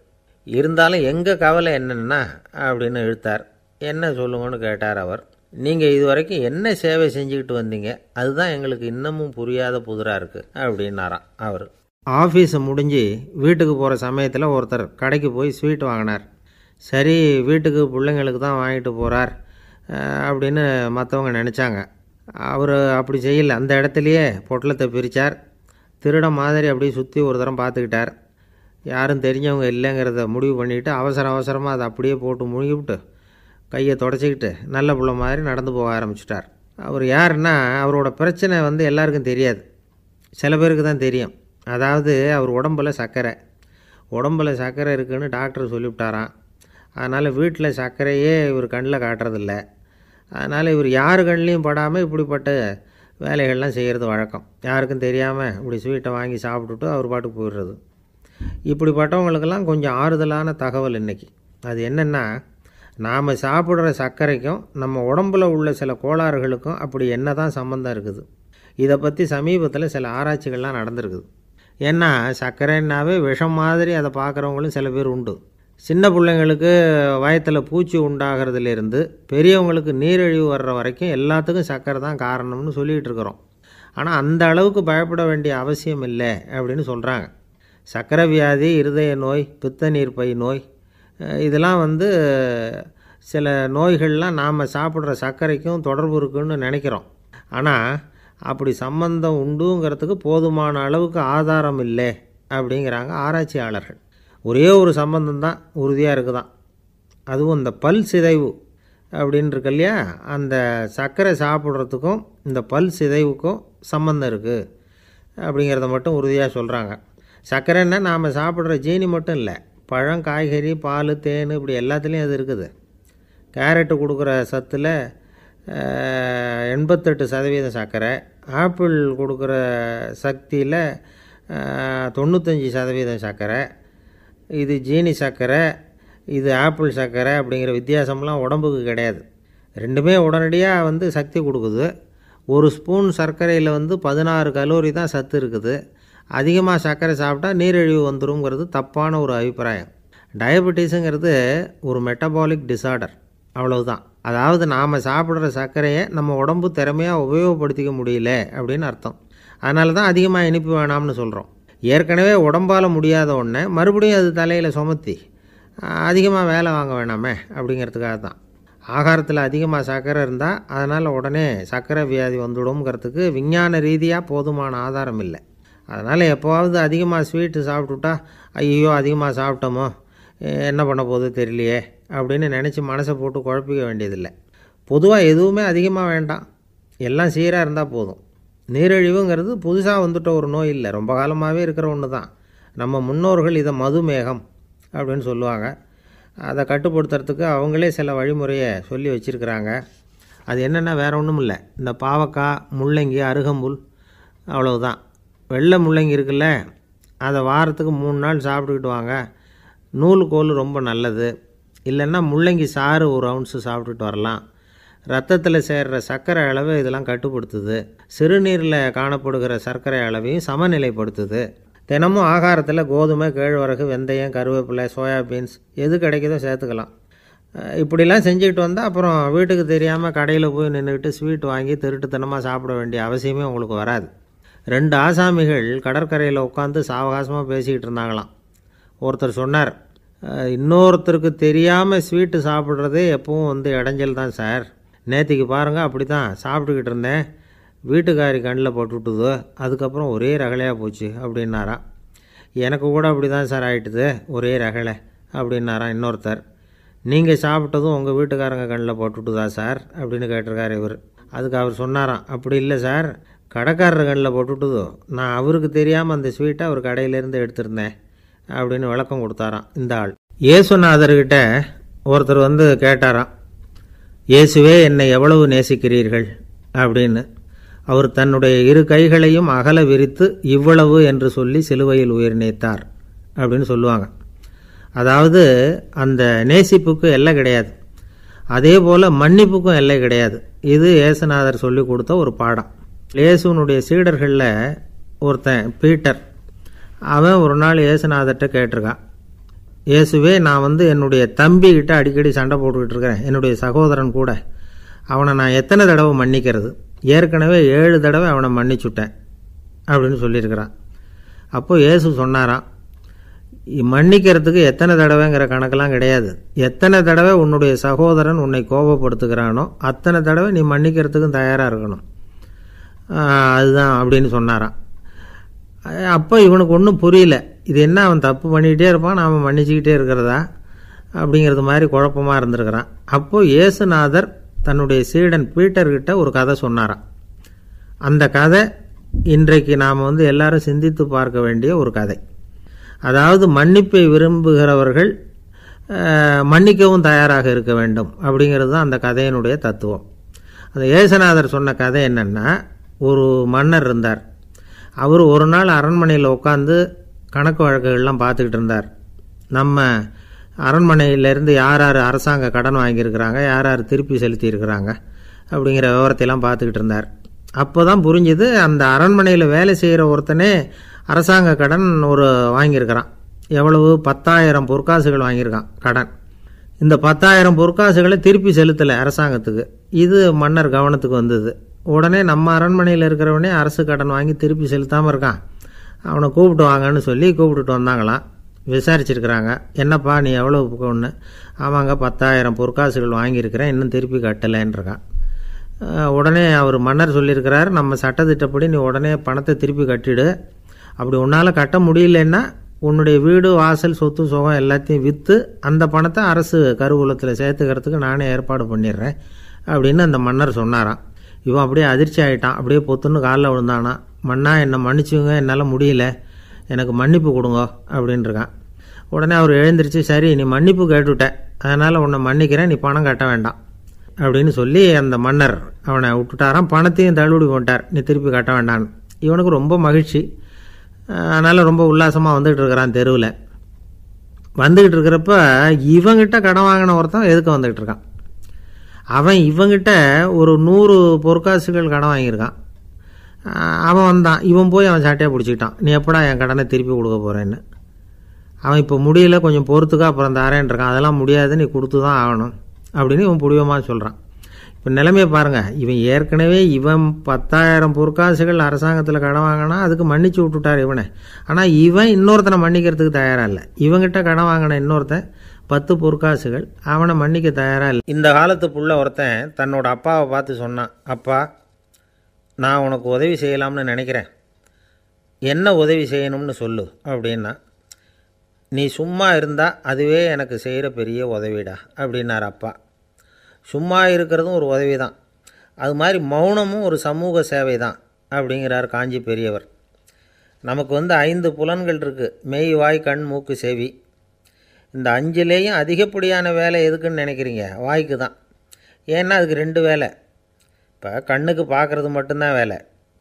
இருந்தாலும் எங்கள் கவலை என்னென்னா அப்படின்னு இழுத்தார். என்ன சொல்லுங்கன்னு கேட்டார் அவர். நீங்கள் இது வரைக்கும் என்ன சேவை செஞ்சுக்கிட்டு வந்தீங்க, அதுதான் எங்களுக்கு இன்னமும் புரியாத புதிராக இருக்குது அப்படின்னாராம் அவர். ஆஃபீஸை முடிஞ்சு வீட்டுக்கு போகிற சமயத்தில் ஒருத்தர் கடைக்கு போய் ஸ்வீட் வாங்கினார். சரி, வீட்டுக்கு பிள்ளைங்களுக்கு தான் வாங்கிட்டு போகிறார் அப்படின்னு மற்றவங்க நினச்சாங்க. அவர் அப்படி செய்யலை. அந்த இடத்துலையே பொட்டலத்தை பிரித்தார். திருட மாதிரி அப்படியே சுற்றி ஒரு தரம் பார்த்துக்கிட்டார். யாரும் தெரிஞ்சவங்க இல்லைங்கிறத முடிவு பண்ணிவிட்டு அவசரமாக அதை அப்படியே போட்டு முழுகிவிட்டு கையை தொடச்சிக்கிட்டு நல்ல பிள்ளை மாதிரி நடந்து போக ஆரம்பிச்சிட்டார். அவர் யாருன்னா, அவரோட பிரச்சனை எல்லாருக்கும் தெரியாது, சில பேருக்கு தான் தெரியும். அதாவது அவர் உடம்பில் சர்க்கரை இருக்குதுன்னு டாக்டர் சொல்லிவிட்டாராம். அதனால் வீட்டில் சர்க்கரையே இவர் கண்ணில் காட்டுறதில்ல. அதனால் இவர் யார் கண்ணிலையும் படாமல் இப்படிப்பட்ட வேலைகள்லாம் செய்கிறது வழக்கம். யாருக்கும் தெரியாமல் இப்படி ஸ்வீட்டை வாங்கி சாப்பிட்டுட்டு அவர் பாட்டுக்கு போயிடுறது. இப்படிப்பட்டவங்களுக்கெல்லாம் கொஞ்சம் ஆறுதலான தகவல் இன்றைக்கி. அது என்னென்னா, நாம் சாப்பிட்ற சர்க்கரைக்கும் நம்ம உடம்பில் உள்ள சில கோளாறுகளுக்கும் அப்படி என்ன தான் சம்மந்தம் இருக்குது. இதை பற்றி சமீபத்தில் சில ஆராய்ச்சிகள்லாம் நடந்திருக்குது. ஏன்னா சர்க்கரைன்னாவே விஷம் மாதிரி அதை பார்க்குறவங்களும் சில பேர் உண்டு. சின்ன பிள்ளைங்களுக்கு வயத்தில் பூச்சி உண்டாகிறதுலேருந்து பெரியவங்களுக்கு நீரிழிவு வர்ற வரைக்கும் எல்லாத்துக்கும் சர்க்கரை தான் காரணம்னு சொல்லிகிட்டு இருக்கிறோம். ஆனால் அந்த அளவுக்கு பயப்பட வேண்டிய அவசியம் இல்லை அப்படின்னு சொல்கிறாங்க. சர்க்கரை வியாதி, இருதய நோய், பித்த நீர்ப்பை நோய், இதெல்லாம் சில நோய்கள்லாம் நாம் சாப்பிட்ற சர்க்கரைக்கும் தொடர்பு இருக்குன்னு நினைக்கிறோம். ஆனால் அப்படி சம்பந்தம் உண்டுங்கிறதுக்கு போதுமான அளவுக்கு ஆதாரம் இல்லை அப்படிங்கிறாங்க ஆராய்ச்சியாளர்கள். ஒரே ஒரு சம்பந்தம் தான் உறுதியாக இருக்குதான். அதுவும் இந்த பல் சிதைவு அப்படின்னு இருக்கு இல்லையா, அந்த சர்க்கரை சாப்பிட்றதுக்கும் இந்த பல் சிதைவுக்கும் சம்பந்தம் இருக்குது அப்படிங்கிறத மட்டும் உறுதியாக சொல்கிறாங்க. சர்க்கரைன்னா நாம் சாப்பிட்ற ஜீனி மட்டும் இல்லை, பழம், காய்கறி, பால், தேன், இப்படி எல்லாத்துலேயும் அது இருக்குது. கேரட்டு கொடுக்குற சத்தில் 88% சர்க்கரை, ஆப்பிள் கொடுக்குற சக்தியில் 95% சர்க்கரை. இது ஜீனி சர்க்கரை, இது ஆப்பிள் சர்க்கரை அப்படிங்கிற வித்தியாசம்லாம் உடம்புக்கு கிடையாது. ரெண்டுமே உடனடியாக சக்தி கொடுக்குது. ஒரு ஸ்பூன் சர்க்கரையில் 16 கலோரி தான் சத்து இருக்குது. அதிகமாக சர்க்கரை சாப்பிட்டா நீரிழிவு வந்துருங்கிறது தப்பான ஒரு அபிப்பிராயம். டயபெட்டிஸுங்கிறது ஒரு மெட்டபாலிக் டிஸார்டர், அவ்வளவுதான். அதாவது நாம் சாப்பிட்ற சர்க்கரையை நம்ம உடம்பு திறமையாக உபயோகப்படுத்திக்க முடியல அப்படின்னு அர்த்தம். அதனால தான் அதிகமாக இனிப்பு வேணாம்னு சொல்கிறோம். ஏற்கனவே உடம்பால் முடியாத ஒன்றை மறுபடியும் அது தலையில் சுமத்தி அதிகமாக வேலை வாங்க வேணாமே அப்படிங்கிறதுக்காக தான். ஆகாரத்தில் அதிகமாக சர்க்கரை இருந்தால் அதனால் உடனே சர்க்கரை வியாதி வந்துடும்ங்கிறதுக்கு விஞ்ஞான ரீதியாக போதுமான ஆதாரம் இல்லை. அதனால் எப்போவாவது அதிகமாக ஸ்வீட்டு சாப்பிட்டுட்டா ஐயோ அதிகமாக சாப்பிட்டோமோ, என்ன பண்ண போகுது தெரியலையே அப்படின்னு நினச்சி மனசை போட்டு குழப்பிக்க வேண்டியதில்லை. பொதுவாக எதுவுமே அதிகமாக வேண்டாம், எல்லாம் சீராக இருந்தால் போதும். நீரிழிவுங்கிறது புதுசாக வந்துட்ட ஒரு நோய் இல்லை, ரொம்ப காலமாகவே இருக்கிற ஒன்று தான். நம்ம முன்னோர்கள் இதை மதுமேகம் அப்படின்னு சொல்லுவாங்க. அதை கட்டுப்படுத்துறதுக்கு அவங்களே சில வழிமுறையை சொல்லி வச்சுருக்கிறாங்க. அது என்னென்னா வேறு ஒன்றும் இல்லை, இந்த பாவக்காய், முள்ளங்கி, அருகம்புல், அவ்வளவுதான். வெள்ளை முள்ளங்கி இருக்குல்ல, அதை வாரத்துக்கு 3 நாள் சாப்பிட்டுக்கிட்டு வாங்க. நூலுக்கோல் ரொம்ப நல்லது. இல்லைன்னா முள்ளங்கி சாறு 1 ounce சாப்பிட்டுட்டு வரலாம். ரத்தத்தில் சேர்கிற சர்க்கரை அளவை இதெல்லாம் கட்டுப்படுத்துது. சிறுநீரில் காணப்படுகிற சர்க்கரை அளவையும் சமநிலைப்படுத்துது. தினமும் ஆகாரத்தில் கோதுமை, கேழ்வரகு, வெந்தயம், கருவேப்பிலை, சோயாபீன்ஸ் எது கிடைக்குதோ சேர்த்துக்கலாம். இப்படிலாம் செஞ்சுக்கிட்டு வந்தால் அப்புறம் வீட்டுக்கு தெரியாமல் கடையில் போய் நின்றுக்கிட்டு ஸ்வீட் வாங்கி திருட்டுத்தனமாக சாப்பிட வேண்டிய அவசியமே உங்களுக்கு வராது. 2 ஆசாமிகள் கடற்கரையில் உட்காந்து சாவகாசமாக பேசிக்கிட்டு இருந்தாங்களாம். ஒருத்தர் சொன்னார், இன்னொருத்தருக்கு தெரியாமல் ஸ்வீட்டு சாப்பிட்றதே எப்பவும் இடைஞ்சல் தான் சார். நேற்றுக்கு பாருங்கள், அப்படி தான் சாப்பிட்டுக்கிட்டு இருந்தேன், வீட்டுக்காரி கண்ணில் போட்டுவிட்டுதோ, அதுக்கப்புறம் ஒரே ரகலையாக போச்சு அப்படின்னாராம். எனக்கு கூட அப்படி தான் சார் ஆகிட்டுது, ஒரே ரகலை அப்படின்னாராம் இன்னொருத்தர். நீங்கள் சாப்பிட்டதும் உங்கள் வீட்டுக்காரங்க கண்ணில் போட்டுவிட்டுதா சார் அப்படின்னு கேட்டிருக்கார் இவர். அதுக்கு அவர் சொன்னாராம், அப்படி இல்லை சார், கடைக்காரர் கண்ணில் போட்டுவிட்டுதோ, நான் அவருக்கு தெரியாமல் அந்த ஸ்வீட்டை அவர் கடையிலேருந்து எடுத்திருந்தேன் அப்படின்னு விளக்கம் கொடுத்தாராம் இந்த ஆள். இயேசுநாதர்கிட்ட ஒருத்தர் கேட்டாராம், இயேசுவே என்னை எவ்வளவு நேசிக்கிறீர்கள் அப்படின்னு. அவர் தன்னுடைய 2 கைகளையும் அகல விரித்து இவ்வளவு என்று சொல்லி சிலுவையில் உயிர் நீத்தார் அப்படின்னு சொல்லுவாங்க. அதாவது அந்த நேசிப்புக்கு எல்லை கிடையாது, அதே போல் மன்னிப்புக்கும் எல்லை கிடையாது. இது இயேசுநாதர் சொல்லி கொடுத்த ஒரு பாடம். இயேசுனுடைய சீடர்களில் ஒருத்தன் பீட்டர், அவன் ஒரு நாள் இயேசுநாதர்கிட்ட கேட்டிருக்கான், இயேசுவே நான் என்னுடைய தம்பிக்கிட்ட அடிக்கடி சண்டை போட்டுக்கிட்டு இருக்கிறேன், என்னுடைய சகோதரன் கூட, அவனை நான் எத்தனை தடவை மன்னிக்கிறது? ஏற்கனவே 7 தடவை அவனை மன்னிச்சுட்டேன் அப்படின்னு சொல்லியிருக்கிறான். அப்போது இயேசு சொன்னாராம், மன்னிக்கிறதுக்கு எத்தனை தடவைங்கிற கணக்கெல்லாம் கிடையாது, எத்தனை தடவை உன்னுடைய சகோதரன் உன்னை கோபப்படுத்துகிறானோ அத்தனை தடவை நீ மன்னிக்கிறதுக்கும் தயாராக இருக்கணும், அதுதான் அப்படின்னு சொன்னாராம். அப்போ இவனுக்கு ஒன்றும் புரியல, இது என்ன அவன் தப்பு பண்ணிக்கிட்டே இருப்பான், நாம் மன்னிச்சுக்கிட்டே இருக்கிறதா அப்படிங்கிறது மாதிரி குழப்பமாக இருந்திருக்கிறான். அப்போது இயேசுநாதர் தன்னுடைய சீடன் பீட்டர்கிட்ட ஒரு கதை சொன்னாராம். அந்த கதை இன்றைக்கு நாம் எல்லாரும் சிந்தித்து பார்க்க வேண்டிய ஒரு கதை. அதாவது மன்னிப்பை விரும்புகிறவர்கள் மன்னிக்கவும் தயாராக இருக்க வேண்டும் அப்படிங்கிறது தான் அந்த கதையினுடைய தத்துவம். அந்த இயேசுநாதர் சொன்ன கதை என்னென்னா, ஒரு மன்னர் இருந்தார். அவர் ஒரு நாள் அரண்மனையில் உட்காந்து கணக்கு வழக்குகள்லாம் பார்த்துக்கிட்டு இருந்தார். நம்ம அரண்மனையிலேருந்து யார் யார் அரசாங்க கடன் வாங்கியிருக்கிறாங்க, யார் யார் திருப்பி செலுத்தியிருக்கிறாங்க அப்படிங்கிற விவரத்தையெல்லாம் பார்த்துக்கிட்டு இருந்தார். அப்போ தான் புரிஞ்சுது, அந்த அரண்மனையில் வேலை செய்கிற ஒருத்தனே அரசாங்க கடன் வாங்கியிருக்கிறான். எவ்வளவு? 10,000 பொற்காசுகள் வாங்கியிருக்கான் கடன். இந்த 10,000 பொற்காசுகளை திருப்பி செலுத்தலை அரசாங்கத்துக்கு. இது மன்னர் கவனத்துக்கு வந்தது. உடனே நம்ம அரண்மனையில் இருக்கிறவனே அரசு கடன் வாங்கி திருப்பி செலுத்தாமல் இருக்கான், அவனை கூப்பிட்டு வாங்கன்னு சொல்லி கூப்பிட்டுட்டு வந்தாங்களாம். விசாரிச்சிருக்கிறாங்க. என்னப்பா நீ எவ்வளோ ஒன்று? ஆமாங்க 10,000 பொற்காசுகள் வாங்கியிருக்கிறேன், இன்னும் திருப்பி கட்டலைன்றிருக்கான். உடனே அவர் மன்னர் சொல்லியிருக்கிறார், நம்ம சட்டத்திட்டப்படி நீ உடனே பணத்தை திருப்பி கட்டிடு. அப்படி உன்னால் கட்ட முடியலன்னா உன்னுடைய வீடு வாசல் சொத்து சுகம் எல்லாத்தையும் விற்று அந்த பணத்தை அரசு கருவூலத்தில் சேர்த்துக்கிறதுக்கு நானே ஏற்பாடு பண்ணிடுறேன் அப்படின்னு அந்த மன்னர் சொன்னாராம். இவன் அப்படியே அதிர்ச்சி ஆகிட்டான். அப்படியே பொத்துன்னு காலில் விழுந்தானா. மன்னா என்னை மன்னிச்சுங்க, என்னால் முடியல, எனக்கு மன்னிப்பு கொடுங்க அப்படின்ட்டுருக்கான். உடனே அவர் எழுந்திரிச்சு, சரி நீ மன்னிப்பு கேட்டுவிட்டேன், அதனால் உன்னை மன்னிக்கிறேன், நீ பணம் கட்ட வேண்டாம் அப்படின்னு சொல்லி அந்த மன்னர் அவனை விட்டுட்டாராம். பணத்தையும் தள்ளுபடி போட்டார், நீ திருப்பி கட்ட வேண்டான்னு. இவனுக்கு ரொம்ப மகிழ்ச்சி. அதனால் ரொம்ப உல்லாசமாக வந்துக்கிட்டு இருக்கிறான். தெருவில் வந்துக்கிட்டு இருக்கிறப்ப இவங்கிட்ட கடன் வாங்கின ஒருத்தன் எதுக்கு வந்துக்கிட்டு இருக்கான். அவன் இவங்கிட்ட ஒரு 100 பொற்காசுகள் கடன் வாங்கியிருக்கான். அவன் வந்தான். இவன் போய் அவன் சாட்டையாக பிடிச்சிக்கிட்டான், நீ எப்படா என் கடனை திருப்பி கொடுக்க போகிறேன்னு. அவன் இப்போ முடியல, கொஞ்சம் பொறுத்துக்கா, அப்புறம் தரேன் இருக்கான். அதெல்லாம் முடியாது, நீ கொடுத்து தான் ஆகணும் அப்படின்னு இவன் புடிவமாக சொல்கிறான். இப்போ நிலைமையை பாருங்கள். இவன் ஏற்கனவே 10,000 பொற்காசுகள் அரசாங்கத்தில் கடன் வாங்கினா அதுக்கு மன்னிச்சு விட்டுட்டார் இவனை. ஆனால் இவன் இன்னொருத்தனை மன்னிக்கிறதுக்கு தயாராக இல்லை. இவங்கிட்ட கடன் வாங்கின இன்னொருத்தன் 10 பொற்காசுகள், அவனை மன்னிக்க தயாராக இல்லை. இந்த காலத்து புள்ள ஒருத்தன் தன்னோட அப்பாவை பார்த்து சொன்னான், அப்பா நான் உனக்கு உதவி செய்யலாம்னு நினைக்கிறேன், என்ன உதவி செய்யணும்னு சொல்லு அப்படின்னா. நீ சும்மா இருந்தால் அதுவே எனக்கு செய்கிற பெரிய உதவிடா அப்படின்னார் அப்பா. சும்மா இருக்கிறதும் ஒரு உதவி தான், அது மாதிரி மௌனமும் ஒரு சமூக சேவை தான் அப்படிங்கிறார் காஞ்சி பெரியவர். நமக்கு 5 புலன்கள் இருக்குது, மெய் வாய் கண் மூக்கு செவி. இந்த 5லேயும் அதிகப்படியான வேலை எதுக்குன்னு நினைக்கிறீங்க? வாய்க்கு தான். ஏன்னா அதுக்கு 2 வேலை. இப்போ கண்ணுக்கு பார்க்குறது மட்டும்தான் வேலை,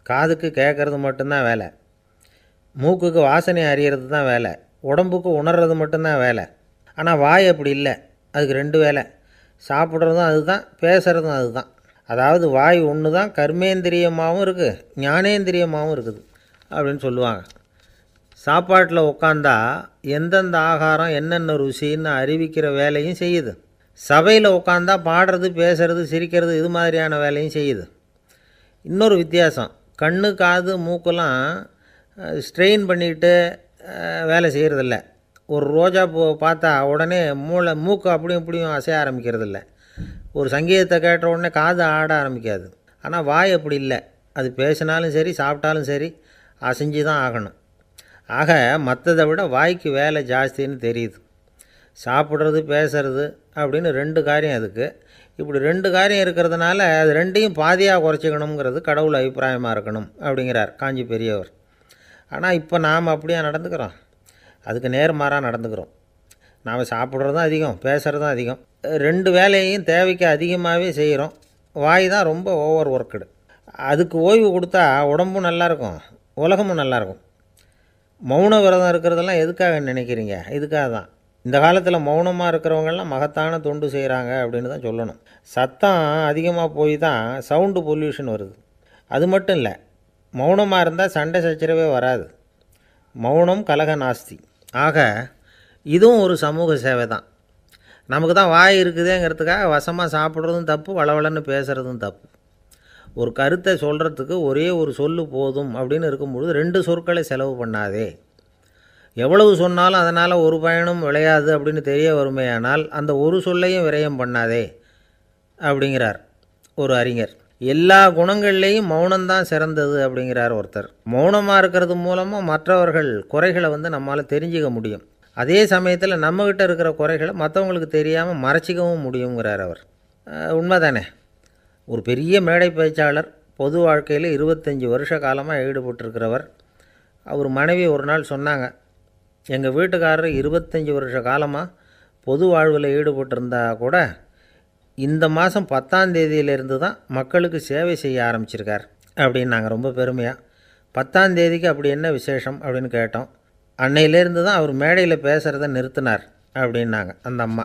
காதுக்கு கேட்குறது மட்டும்தான் வேலை, மூக்குக்கு வாசனை அறியறது தான் வேலை, உடம்புக்கு உணர்றது மட்டும்தான் வேலை. ஆனால் வாய் அப்படி இல்லை, அதுக்கு 2 வேலை. சாப்பிட்றதும் அதுதான், பேசுகிறதும் அதுதான். அதாவது வாய் ஒன்று தான் கர்மேந்திரியமாகவும் இருக்குது, ஞானேந்திரியமாகவும் இருக்குது அப்படின்னு சொல்லுவாங்க. சாப்பாட்டில் உட்காந்தா எந்தெந்த ஆகாரம் என்னென்ன ருசின்னு அறிவிக்கிற வேலையும் செய்யுது. சபையில் உட்காந்தா பாடுறது, பேசுறது, சிரிக்கிறது, இது மாதிரியான வேலையும் செய்யுது. இன்னொரு வித்தியாசம், கண்ணு காது மூக்கெல்லாம் ஸ்ட்ரெயின் பண்ணிக்கிட்டு வேலை செய்கிறதில்ல. ஒரு ரோஜா பூ பார்த்தா உடனே மூக்கு அப்படியும் இப்படியும் அசைய ஆரம்பிக்கிறதில்ல. ஒரு சங்கீதத்தை கேட்ட உடனே காது ஆட ஆரம்பிக்காது. ஆனால் வாய் அப்படி இல்லை, அது பேசினாலும் சரி சாப்பிட்டாலும் சரி அசைஞ்சு தான் ஆகணும். ஆக மற்றதை விட வாய்க்கு வேலை ஜாஸ்தின்னு தெரியுது. சாப்பிட்றது பேசுறது அப்படின்னு 2 காரியம் அதுக்கு. இப்படி 2 காரியம் இருக்கிறதுனால அது 2ஐயும் பாதியாக குறைச்சிக்கணுங்கிறது கடவுள் அபிப்பிராயமாக இருக்கணும் அப்படிங்கிறார் காஞ்சி பெரியவர். ஆனால் இப்போ நாம் அப்படியே நடந்துக்கிறோம், அதுக்கு நேர்மாறாக நடந்துக்கிறோம். நாம் சாப்பிட்றதும் அதிகம், பேசுகிறதும் அதிகம், 2 வேலையையும் தேவைக்கு அதிகமாகவே செய்கிறோம். வாய் தான் ரொம்ப ஓவர் ஒர்க்குடு. அதுக்கு ஓய்வு கொடுத்தா உடம்பும் நல்லாயிருக்கும், உலகமும் நல்லாயிருக்கும். மௌன விரதம் இருக்கிறதெல்லாம் எதுக்காக நினைக்கிறீங்க? இதுக்காக தான். இந்த காலத்தில் மௌனமாக இருக்கிறவங்கெல்லாம் மகத்தான தொண்டு செய்கிறாங்க அப்படின்னு தான் சொல்லணும். சத்தம் அதிகமாக போய் தான் சவுண்டு பொல்யூஷன் வருது. அது மட்டும் இல்லை, மௌனமாக இருந்தால் சண்டை சச்சரவே வராது. மௌனம் கலக நாஸ்தி. ஆக இதுவும் ஒரு சமூக சேவை தான். நமக்கு தான் வாய் இருக்குதேங்கிறதுக்காக வசமாக சாப்பிட்றதும் தப்பு, வளவளன்னு பேசுகிறதும் தப்பு. ஒரு கருத்தை சொல்கிறதுக்கு ஒரே ஒரு சொல்லு போதும் அப்படின்னு இருக்கும்பொழுது 2 சொற்களை செலவு பண்ணாதே. எவ்வளவு சொன்னாலும் அதனால் ஒரு பயனும் விளையாது அப்படின்னு தெரிய வருமேயானால் அந்த ஒரு சொல்லையும் விரயம் பண்ணாதே அப்படிங்கிறார் ஒரு அறிஞர். எல்லா குணங்கள்லேயும் மௌனம்தான் சிறந்தது அப்படிங்கிறார் ஒருத்தர். மௌனமாக இருக்கிறது மூலமாக மற்றவர்கள் குறைகளை நம்மளால் தெரிஞ்சிக்க முடியும். அதே சமயத்தில் நம்மக்கிட்ட இருக்கிற குறைகளை மற்றவங்களுக்கு தெரியாமல் மறைச்சிக்கவும் முடியுங்கிறார் அவர். உண்மைதானே? ஒரு பெரிய மேடை பேச்சாளர், பொது வாழ்க்கையில் 25 வருஷ காலமாக ஈடுபட்டிருக்கிறவர். அவர் மனைவி ஒரு நாள் சொன்னாங்க, எங்கள் வீட்டுக்காரர் 25 வருஷ காலமாக பொது வாழ்வில் ஈடுபட்டிருந்தா கூட இந்த மாதம் 10ஆம் தேதியிலிருந்து தான் மக்களுக்கு சேவை செய்ய ஆரம்பிச்சிருக்கார். அப்படின்னு நாங்கள் ரொம்ப பெருமையாக. 10ஆம் தேதிக்கு அப்படி என்ன விசேஷம் அப்படின்னு கேட்டோம். அன்னையிலேருந்து தான் அவர் மேடையில் பேசுகிறத நிறுத்தினார் அப்படின்னாங்க அந்த அம்மா.